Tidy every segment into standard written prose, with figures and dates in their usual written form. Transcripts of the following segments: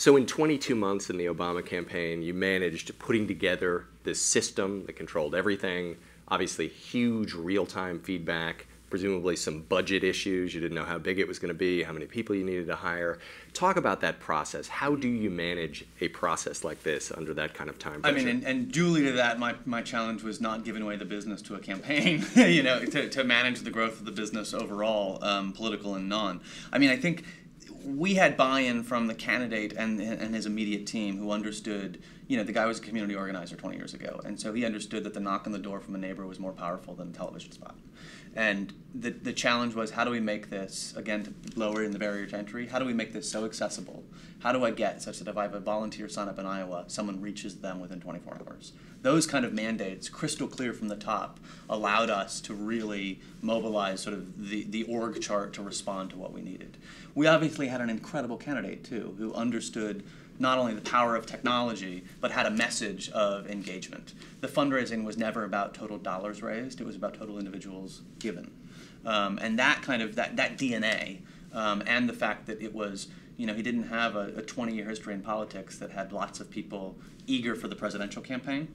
So in 22 months in the Obama campaign, you managed putting together this system that controlled everything, obviously huge real-time feedback, presumably some budget issues. You didn't know how big it was going to be, how many people you needed to hire. Talk about that process. How do you manage a process like this under that kind of time pressure? I mean, and duly to that, my challenge was not giving away the business to a campaign, you know, to manage the growth of the business overall, political and non. I mean, I think we had buy-in from the candidate and his immediate team, who understood, you know, the guy was a community organizer 20 years ago, and so he understood that the knock on the door from a neighbor was more powerful than a television spot. And the challenge was, how do we make this, again, to lower in the barrier to entry, how do we make this so accessible? How do I get such that if I have a volunteer sign up in Iowa, someone reaches them within 24 hours? Those kind of mandates, crystal clear from the top, allowed us to really mobilize sort of the org chart to respond to what we needed. We obviously had an incredible candidate, too, who understood not only the power of technology, but had a message of engagement. The fundraising was never about total dollars raised, it was about total individuals given. And that kind of, that DNA, and the fact that it was, you know, he didn't have a 20-year history in politics that had lots of people eager for the presidential campaign.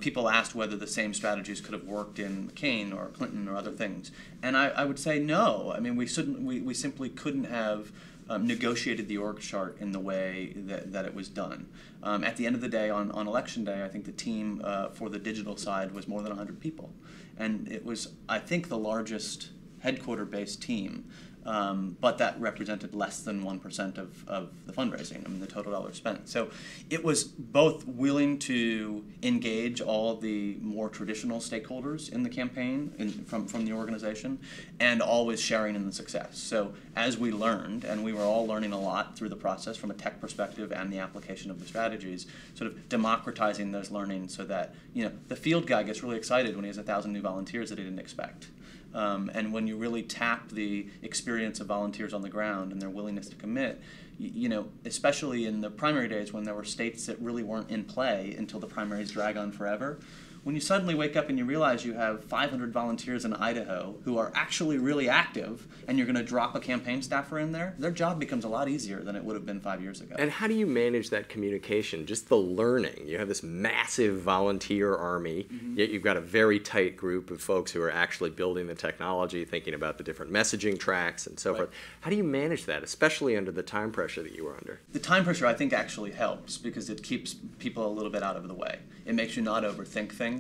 People asked whether the same strategies could have worked in McCain or Clinton or other things. And I would say no. I mean, we simply couldn't have negotiated the org chart in the way that it was done. At the end of the day, on election day, I think the team for the digital side was more than 100 people. And it was, I think, the largest headquarter-based team, but that represented less than 1% of the fundraising, I mean, the total dollars spent. So it was both willing to engage all the more traditional stakeholders in the campaign from the organization, and always sharing in the success. So as we learned, and we were all learning a lot through the process from a tech perspective and the application of the strategies, sort of democratizing those learnings so that, you know, the field guy gets really excited when he has 1,000 new volunteers that he didn't expect. And when you really tap the experience of volunteers on the ground and their willingness to commit, you know, especially in the primary days when there were states that really weren't in play until the primaries drag on forever, when you suddenly wake up and you realize you have 500 volunteers in Idaho who are actually really active, and you're going to drop a campaign staffer in there, their job becomes a lot easier than it would have been 5 years ago. And how do you manage that communication, just the learning? You have this massive volunteer army, yet you've got a very tight group of folks who are actually building the technology, thinking about the different messaging tracks and so forth. How do you manage that, especially under the time pressure that you were under? The time pressure, I think, actually helps because it keeps people a little bit out of the way. It makes you not overthink things.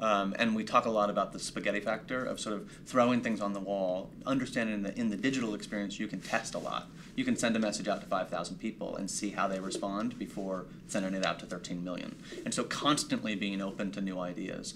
And we talk a lot about the spaghetti factor of sort of throwing things on the wall, understanding that in the digital experience you can test a lot. You can send a message out to 5,000 people and see how they respond before sending it out to 13 million. And so constantly being open to new ideas.